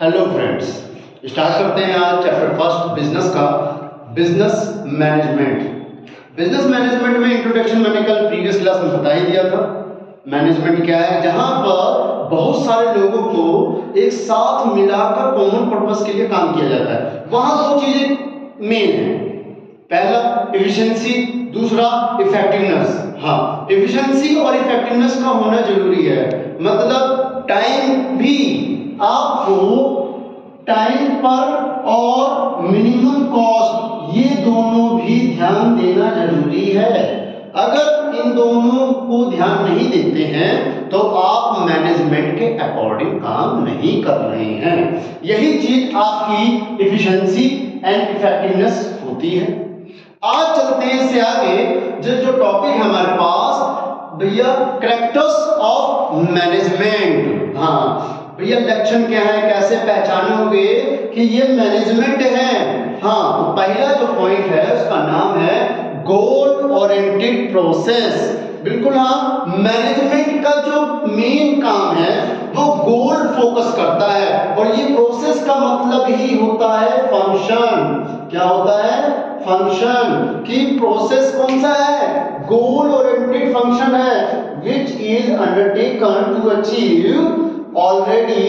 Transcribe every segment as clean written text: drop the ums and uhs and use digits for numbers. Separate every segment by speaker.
Speaker 1: Hello friends, start करते हैं आज चैप्टर फर्स्ट बिजनेस का। Business management. बिजनेस मैनेजमेंट में इंट्रोडक्शन मैंने कल प्रीवियस क्लास में बता ही दिया था। मैनेजमेंट क्या है, जहां पर बहुत सारे लोगों को एक साथ मिलाकर कॉमन पर्पस के लिए काम किया जाता है। वहां दो चीजें मेन है, पहला एफिशिएंसी, दूसरा इफेक्टिवनेस। हाँ, एफिशिएंसी और इफेक्टिवनेस का होना जरूरी है। मतलब टाइम भी आपको टाइम पर और मिनिमम कॉस्ट, ये दोनों भी ध्यान देना जरूरी है। अगर इन दोनों को ध्यान नहीं देते हैं तो आप मैनेजमेंट के अकॉर्डिंग काम नहीं कर रहे हैं। यही चीज आपकी एफिशिएंसी एंड इफेक्टिवनेस होती है। आज चलते हैं इससे आगे। जो टॉपिक है हमारे पास भैया, कैरेक्टर्स ऑफ मैनेजमेंट। हाँ भैया, लक्षण क्या है, कैसे पहचानोगे कि ये मैनेजमेंट है। हाँ, तो पहला जो पॉइंट है उसका नाम है गोल ओरिएंटेड प्रोसेस। बिल्कुल हाँ, मैनेजमेंट का जो मेन काम है वो गोल फोकस करता है, और ये प्रोसेस का मतलब ही होता है फंक्शन। क्या होता है? फंक्शन। की प्रोसेस कौन सा है? गोल ओरिएंटेड फंक्शन है, which is undertaken to achieve already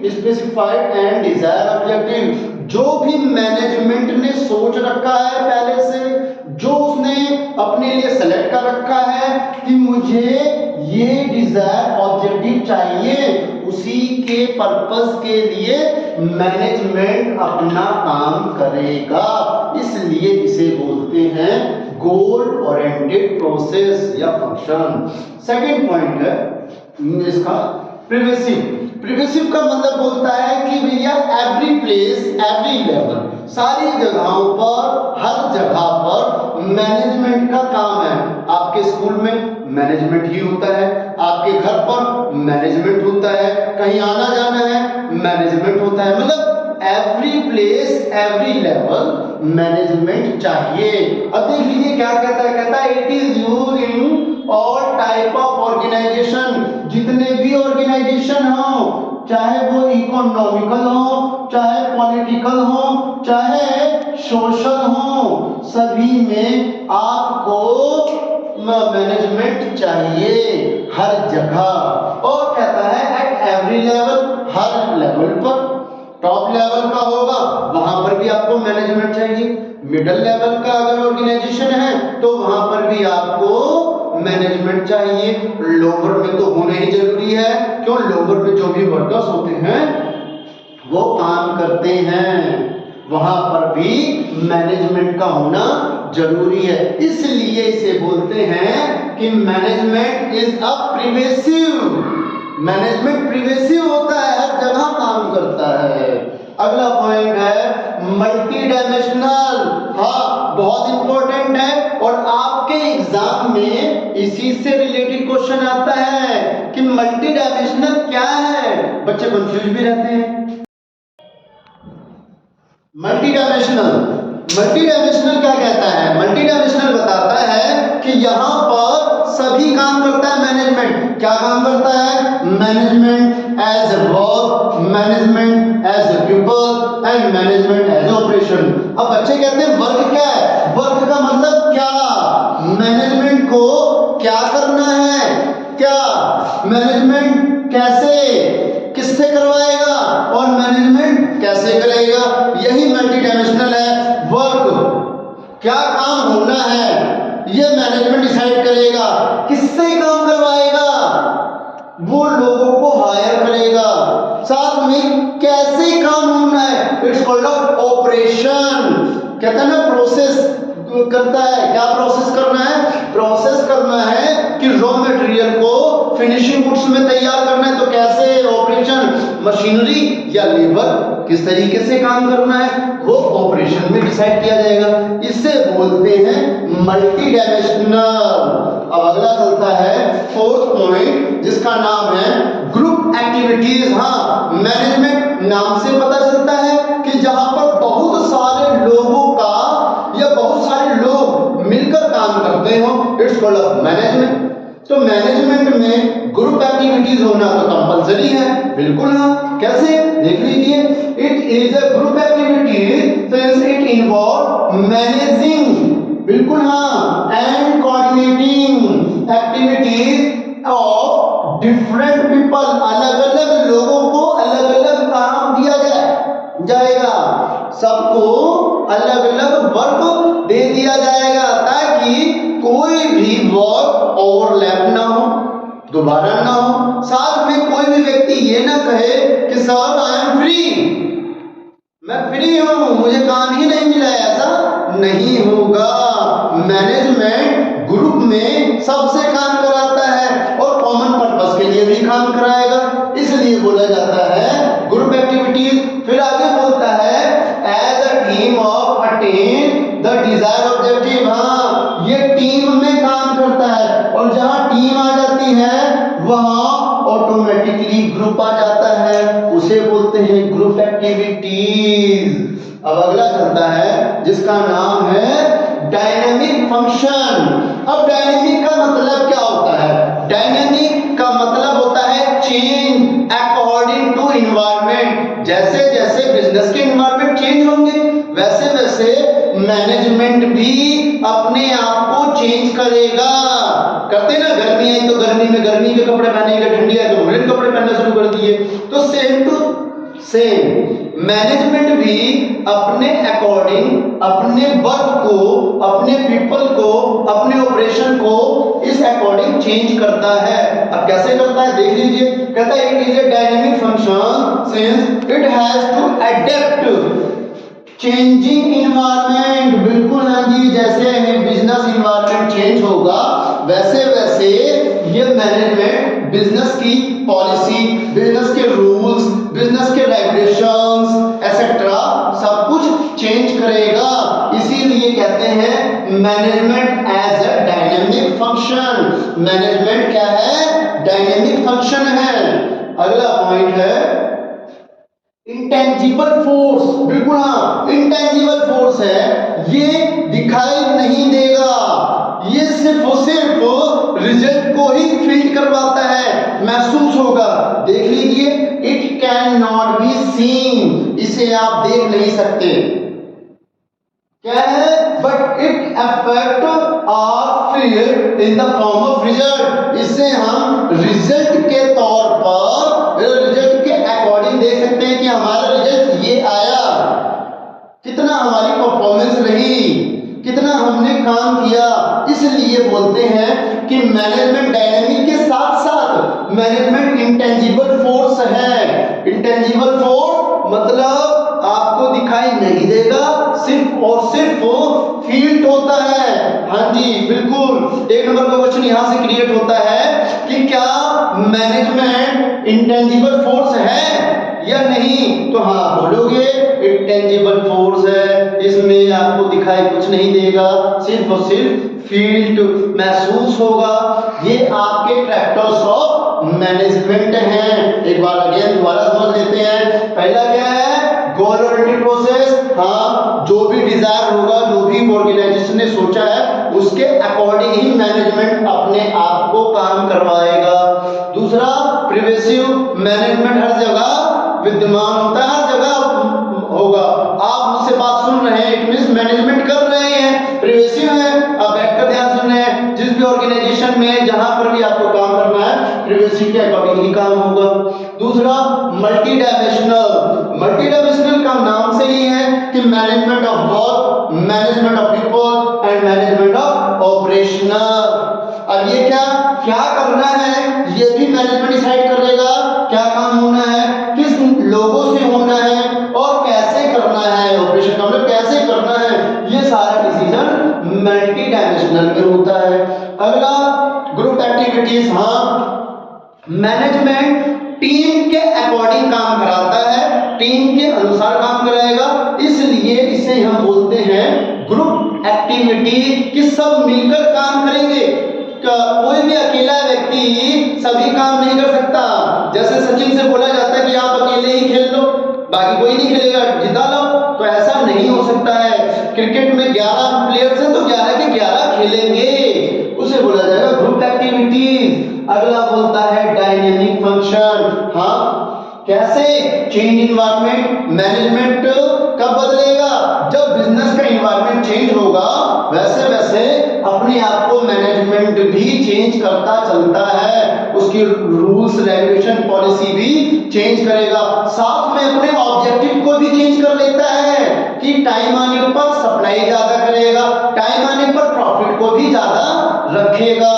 Speaker 1: specified and desired objective। जो भी मैनेजमेंट ने सोच रखा है पहले से, जो उसने अपने लिए सेलेक्ट कर रखा है कि मुझे ये डिजायर ऑब्जेक्टिव चाहिए, उसी के पर्पस के लिए मैनेजमेंट अपना काम करेगा। इसलिए इसे बोलते हैं गोल ओरिएंटेड प्रोसेस या फंक्शन। सेकंड पॉइंट है इसका प्रिवेसिव। प्रिवेसिव का मतलब बोलता है कि भैया एवरी प्लेस एवरी लेवल, सारी जगहों पर, हर जगह पर मैनेजमेंट का काम है। आपके स्कूल में मैनेजमेंट ही होता है, आपके घर पर मैनेजमेंट होता है, कहीं आना जाना है मैनेजमेंट होता है। मतलब every place every level management चाहिए। अब देख लीजिए क्या कहता है, कहता है it is used in all type of organisation. जितने भी ऑर्गेनाइजेशन हो, चाहे वो इकोनॉमिकल हो, चाहे पॉलिटिकल हो, चाहे सोशल हो, सभी में आपको मैनेजमेंट चाहिए हर जगह। और कहता है at every level, her level पर। टॉप लेवल का होगा वहां पर भी आपको मैनेजमेंट चाहिए, मिडिल लेवल का अगर ऑर्गेनाइजेशन है तो वहां पर भी आपको मैनेजमेंट चाहिए, लोअर में तो होना ही जरूरी है। क्यों? लोअर में जो भी वर्कर्स होते हैं वो काम करते हैं, वहां पर भी मैनेजमेंट का होना जरूरी है। इसलिए इसे बोलते हैं कि मैनेजमेंट इज अ प्रिवेसिव। मैनेजमेंट प्रिवेसिव होता है, हर जगह काम करता है। अगला पॉइंट है मल्टी डायमेंशनल। हाँ, बहुत इंपॉर्टेंट है और आपके एग्जाम में इसी से रिलेटेड क्वेश्चन आता है कि मल्टी डायमेंशनल क्या है। बच्चे कंफ्यूज भी रहते हैं। मल्टी डायमेंशनल क्या कहता है? मल्टी डायमेंशनल बताता है कि यहां पर सभी काम करता है मैनेजमेंट। क्या काम करता है? Management as a work, management as a people and management as operation. अब बच्चे कहते हैं वर्क क्या है? वर्क का मतलब क्या? मैनेजमेंट को क्या करना है, क्या मैनेजमेंट कैसे, किससे करवाएगा और मैनेजमेंट कैसे करेगा, यही मल्टी डायमेंशनल है। वर्क, क्या काम होना है ये मैनेजमेंट डिसाइड करेगा। किससे काम करवाएगा? वो लोगों को हायर करेगा। साथ में कैसे काम होना है, इट्स कॉल्ड ऑपरेशन। कहता है ना प्रोसेस करता है। क्या प्रोसेस करना है? प्रोसेस करना है कि रॉ मटेरियल को फिनिशिंग गुड्स में तैयार करना है, तो कैसे ऑपरेशन, मशीनरी या लेबर किस तरीके से काम करना है वो ऑपरेशन में डिसाइड किया जाएगा। इसे बोलते हैं मल्टी डायमेंशनल। अब अगला चलता है फोर्थ पॉइंट, जिसका नाम है ग्रुप एक्टिविटीज। हाँ, मैनेजमेंट नाम से पता चलता है कि जहां पर बहुत सारे लोगों का या बहुत सारे लोग मिलकर काम करते हो, इट्स कॉल्ड मैनेजमेंट। तो मैनेजमेंट में ग्रुप एक्टिविटीज होना तो कंपलसरी है। बिल्कुल हाँ। कैसे? देख लीजिए, it is a group activity since it involve managing, बिल्कुल हाँ, and coordinating activities of different people. अलग अलग लोगों को अलग अलग काम दिया जाएगा, सबको अलग अलग वर्क दे दिया जाएगा ताकि कोई भी वर्क ओवरलैप ना हो, दोबारा ना हो। साथ में कोई भी व्यक्ति ये ना कहे कि सर आई एम फ्री, मैं फ्री हूं, मुझे काम ही नहीं मिला, ऐसा नहीं होगा। मैनेजमेंट ग्रुप में सबसे काम कराता है और कॉमन पर्पस के लिए भी काम कराएगा, इसलिए बोला जाता है ग्रुप एक्टिविटीज। फिर आगे बोलता है as a team of attain the desire objective. हाँ, ये टीम में काम करता है और जहां टीम आ जाती है वहां ऑटोमेटिकली ग्रुप आ जाता है, उसे बोलते हैं ग्रुप एक्टिविटीज। अब अगला चलता है जिसका नाम है डायनेमिक फंक्शन। अब डायनेमिक का मतलब क्या होता है? डायनेमिक का मतलब होता है चेंज अकॉर्डिंग टू एनवायरनमेंट। जैसे जैसे बिजनेस के एनवायरनमेंट चेंज होंगे वैसे वैसे मैनेजमेंट भी अपने आप को चेंज करेगा। करते ना, गर्मी आई तो गर्मी में गर्मी के कपड़े पहनेंगे, ठंडी आई तो वुलन कपड़े पहनना शुरू कर दिए। तो सेम टू सेम मैनेजमेंट भी अपने अकॉर्डिंग अपने वर्क को, अपने पीपल को, अपने ऑपरेशन को इस अकॉर्डिंग चेंज करता है। अब कैसे करता है देख लीजिए। कहता है it is a dynamic function since it has to adapt changing environment. बिल्कुल हाँ जी, जैसे बिजनेस इन्वायरमेंट चेंज होगा वैसे वैसे ये मैनेजमेंट बिजनेस की पॉलिसी, बिजनेस के रूल्स, बिजनेस के रेगुलेशंस एसेट्रा सब कुछ चेंज करेगा। इसीलिए कहते हैं management as a dynamic function. Management क्या है? डायनेमिक फंक्शन है। अगला पॉइंट है इंटेंजिबल फोर्स। बिल्कुल हाँ, इंटेंजिबल फोर्स है, ये दिखाई नहीं देगा, ये सिर्फ और सिर्फ रिजल्ट को ही फील करवाता है, महसूस होगा। देख लीजिए, it can not be seen, इसे आप देख नहीं सकते। क्या है? But it affect our feel in the form of result. इससे हम रिजल्ट के तौर पर, रिजल्ट के अकॉर्डिंग देख सकते हैं कि हमारा रिजल्ट ये आया, कितना हमारी परफॉर्मेंस रही, कितना हमने काम किया। इसलिए बोलते हैं कि मैनेजमेंट डायनेमिक के साथ साथ मैनेजमेंट इंटेंजिबल फोर्स है। इंटेंजिबल फोर्स मतलब आपको दिखाई नहीं देगा, सिर्फ और सिर्फ फील्ड होता है। हाँ जी बिल्कुल, एक नंबर का क्वेश्चन यहां से क्रिएट होता है कि क्या मैनेजमेंट इंटेंजिबल फोर्स है या नहीं? तो हाँ बोलोगे इंटेंजिबल फोर्स है, इसमें आपको दिखाई कुछ नहीं देगा, सिर्फ और सिर्फ फील्ड महसूस होगा। ये आपके फैक्टर्स ऑफ मैनेजमेंट हैं। एक बार अगेन दोबारा समझ लेते हैं। पहला क्या है? Goal oriented process. हाँ, जो भी डिजायर होगा, जो भी ऑर्गेनाइजेशन ने सोचा है उसके अकॉर्डिंग ही मैनेजमेंट अपने आप को काम करवाएगा। दूसरा प्रिवेसिव मैनेजमेंट हर जगह विद्यमान होता है, हर जगह होगा। आप मुझसे बात सुन रहे हैं, इट मींस मैनेजमेंट कर रहे हैं, प्रिवेसिव है, आप बैठकर ध्यान सुन रहे हैं। जिस भी ऑर्गेनाइजेशन में जहां पर भी आपको काम करना है प्रिवेसिव के अकॉर्डिंग ही काम होगा। दूसरा मल्टी डायमेंशनल। मल्टी डायमेंशनल का नाम से ही है कि management of work, management of people and management of operational. अब ये क्या क्या करना है ये भी मैनेजमेंट डिसाइड करेगा, क्या काम होना है, किस लोगों से होना है और कैसे करना है, ऑपरेशन का मतलब कैसे करना है, ये सारा डिसीजन मल्टी डायमेंशनल में होता है। अगला ग्रुप एक्टिविटीज। हाँ, मैनेजमेंट टीम के अकॉर्डिंग काम कराता है, टीम के अनुसार काम कराएगा, इसलिए इसे हम बोलते हैं ग्रुप एक्टिविटी कि सब मिलकर काम करेंगे। कोई भी अकेला व्यक्ति सभी काम नहीं कर सकता। जैसे सचिन से बोला जाता है कि आप अकेले ही खेल लो, बाकी कोई नहीं खेलेगा, जिता लो, तो ऐसा नहीं हो सकता है। क्रिकेट में 11 प्लेयर्स हैं तो 11 के 11 खेलेंगे, उसे बोला जाएगा ग्रुप एक्टिविटीज। अगला बोलता है डायनेमिक फंक्शन। हाँ, कैसे चेंज इन्वायरमेंट मैनेजमेंट कब बदलेगा? जब बिजनेस का इन्वायरमेंट चेंज होगा वैसे वैसे अपने आप को मैनेजमेंट भी चेंज करता चलता है, उसकी रूल्स रेगुलेशन पॉलिसी भी चेंज करेगा, साथ में अपने ऑब्जेक्टिव को भी चेंज कर लेता है कि टाइम आने पर सप्लाई ज्यादा करेगा, टाइम आने पर प्रॉफिट को भी ज्यादा रखेगा।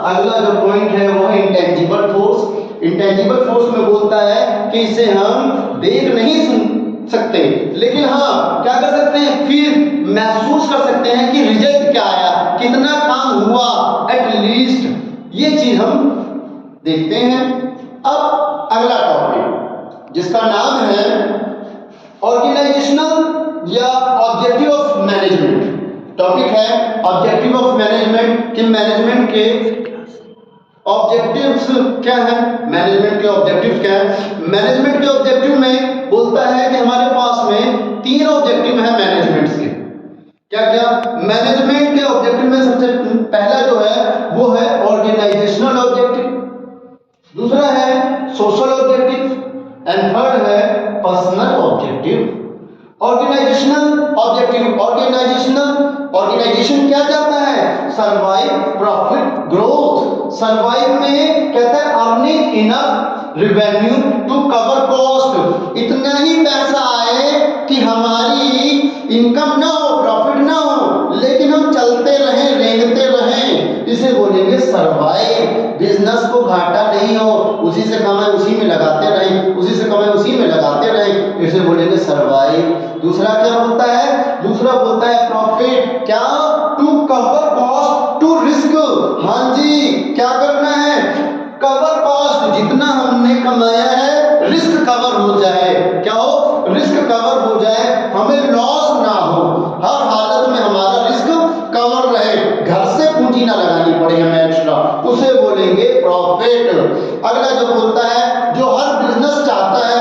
Speaker 1: अगला जो पॉइंट है वो है इंटेंजिबल फोर्स। इंटेंजिबल फोर्स में बोलता है कि इसे हम देख नहीं सकते, लेकिन हाँ क्या कर सकते हैं, फिर महसूस कर सकते हैं कि रिजल्ट क्या आया, कितना काम हुआ, एटलीस्ट ये चीज हम देखते हैं। अब अगला टॉपिक जिसका नाम है ऑर्गेनाइजेशनल या ऑब्जेक्टिव ऑफ मैनेजमेंट। टॉपिक है ऑब्जेक्टिव ऑफ मैनेजमेंट कि मैनेजमेंट के ऑब्जेक्टिव्स क्या है, मैनेजमेंट के ऑब्जेक्टिव्स क्या है। मैनेजमेंट के ऑब्जेक्टिव में बोलता है कि हमारे पास में 3 ऑब्जेक्टिव है मैनेजमेंट के। क्या क्या? मैनेजमेंट के ऑब्जेक्टिव में सबसे पहला जो है वो है ऑर्गेनाइजेशनल ऑब्जेक्टिव, दूसरा है सोशल ऑब्जेक्टिव एंड थर्ड है personal objective. Organisational objective, organisation क्या चाहता है, सर्वाइव, प्रॉफिट, ग्रोथ। सर्वाइव में कहता है earning enough revenue to cover cost, इतना ही पैसा आए कि हमारी इनकम ना हो, प्रॉफिट ना हो, लेकिन हम चलते रहें, रेंगते रहें, इसे बोलेंगे सर्वाइव। बिजनेस को घाटा नहीं हो, उसी से कमाए उसी में लगाते रहें, उसी से कमाए उसी में लगाते रहें, इसे बोलेंगे सर्वाइव। दूसरा क्या बोलता है, दूसरा बोलता है प्रॉफिट, क्या, to cover cost to risk. हाँ जी, क्या करना है, कवर कॉस्ट, जितना हमने कमाया है रिस्क कवर हो जाए। क्या हो, रिस्क कवर हो जाए, हमें लॉस ना हो, हर हालत में हमारा रिस्क कवर रहे, घर से पूंजी ना लगानी पड़े हमें एक्स्ट्रा, उसे बोलेंगे प्रॉफिट। अगला जो बोलता है, जो हर बिजनेस चाहता है,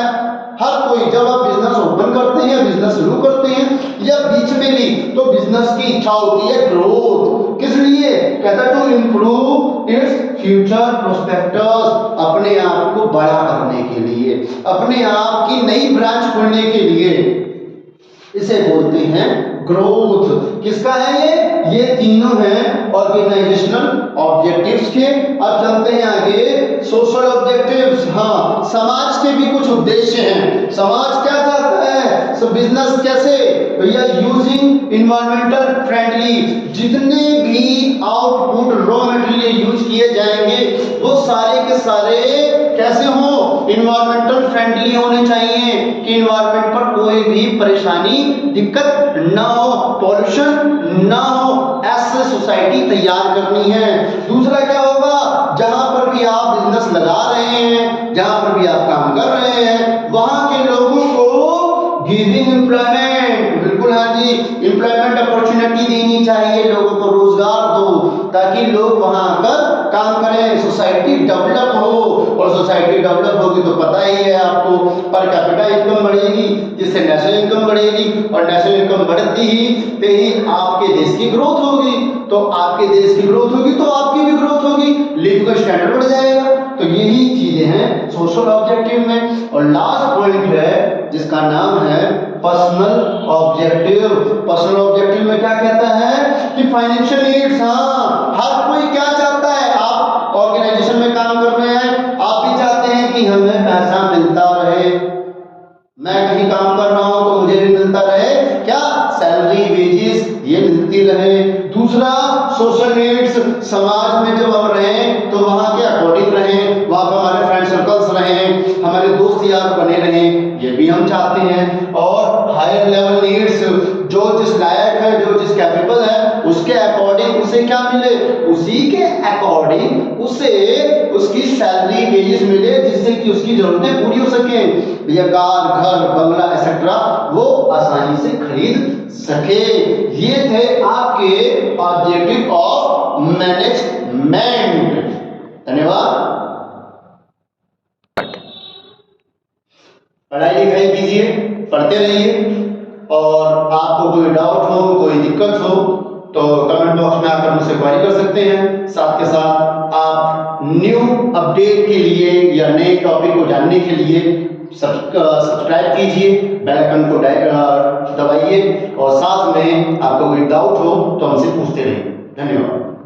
Speaker 1: हर कोई जब आप बिजनेस ओपन करते हैं, बिजनेस शुरू करते हैं या बीच में भी, तो बिजनेस की इच्छा होती है ग्रोथ। किस लिए? कहता है to improve its future prospects, अपने आप को बड़ा करने के लिए, अपने आप की नई ब्रांच खोलने के लिए, इसे बोलते हैं ग्रोथ। किसका है ये तीनों हैं ऑर्गेनाइजेशनल ऑब्जेक्टिव्स के। अब चलते हैं आगे, सोशल ऑब्जेक्टिव्स। हाँ, समाज के भी कुछ उद्देश्य हैं। समाज क्या चाहता है, सो बिजनेस कैसे, भैया यूजिंग इन्वायरमेंटल फ्रेंडली, जितने भी आउटपुट रॉ मटेरियल यूज किए जाएंगे वो सारे के सारे कैसे हो, इन्वायरमेंटल फ्रेंडली होने चाहिए कि इन्वायरमेंट पर कोई भी परेशानी दिक्कत ना हो, पॉल्यूशन ना हो, ऐसे सोसाइटी तैयार करनी है। दूसरा क्या होगा, जहां पर भी आप बिजनेस लगा रहे हैं, जहां पर भी आप काम कर रहे हैं, वहां के लोगों को गिविंग एम्प्लॉयमेंट, बिल्कुल हाँ जी, एम्प्लॉयमेंट अपॉर्चुनिटी देनी चाहिए, लोगों को रोजगार दो ताकि लोग वहां आकर काम करें, सोसाइटी डेवलप हो। और सोसाइटी डेवलप होगी तो पता ही है आपको, पर कैपिटा इनकम बढ़ेगी, जिससे नेशनल इनकम बढ़ेगी, और नेशनल इनकम बढ़ती ही आपके देश की ग्रोथ होगी, तो आपके देश की ग्रोथ होगी तो आपकी भी ग्रोथ होगी, लिव का स्टैंडर्ड बढ़ जाएगा। तो यही चीजें हैं सोशल ऑब्जेक्टिव में। और लास्ट पॉइंट है जिसका नाम है पर्सनल ऑब्जेक्टिव। पर्सनल ऑब्जेक्टिव में क्या कहता है कि फाइनेंशियल नीड्स। हाँ, हर कोई क्या चाहता है, आप ऑर्गेनाइजेशन में काम कर रहे हैं, आप भी चाहते हैं कि हमें पैसा मिलता रहे, मैं कहीं काम कर रहा हूं तो मुझे भी मिलता रहे, क्या, सैलरी, वेजेस, ये मिलती रहे। दूसरा सोशल नीड्स, समाज में जब हम रहें तो वहां के अकॉर्डिंग रहें, वहां पर हमारे फ्रेंड सर्कल्स रहें, हमारे दोस्त यार बने रहें, ये भी हम चाहते हैं। और हायर लेवल नीड्स, जो जिस लायक है, जो जिस कैपेबल है, उसके अकॉर्डिंग उसे क्या मिले, उसी के अकॉर्डिंग उसे उसकी सैलरी, वेजेस मिले, जिससे कि उसकी जरूरतें पूरी हो सके, भैया कार, घर, बंगला एक्सेट्रा वो आसानी से खरीद सके। ये थे आपके ऑब्जेक्टिव ऑफ मैनेजमेंट। धन्यवाद। पढ़ाई लिखाई कीजिए, पढ़ते रहिए, और आपको कोई डाउट हो, कोई दिक्कत हो तो कमेंट बॉक्स में आकर मुझसे क्वेरी कर सकते हैं। साथ के साथ आप न्यू अपडेट के लिए या नए टॉपिक को जानने के लिए सब्सक्राइब कीजिए, बेल आइकन को दबाइए और साथ में आपको कोई डाउट हो तो हमसे पूछते रहिए। धन्यवाद।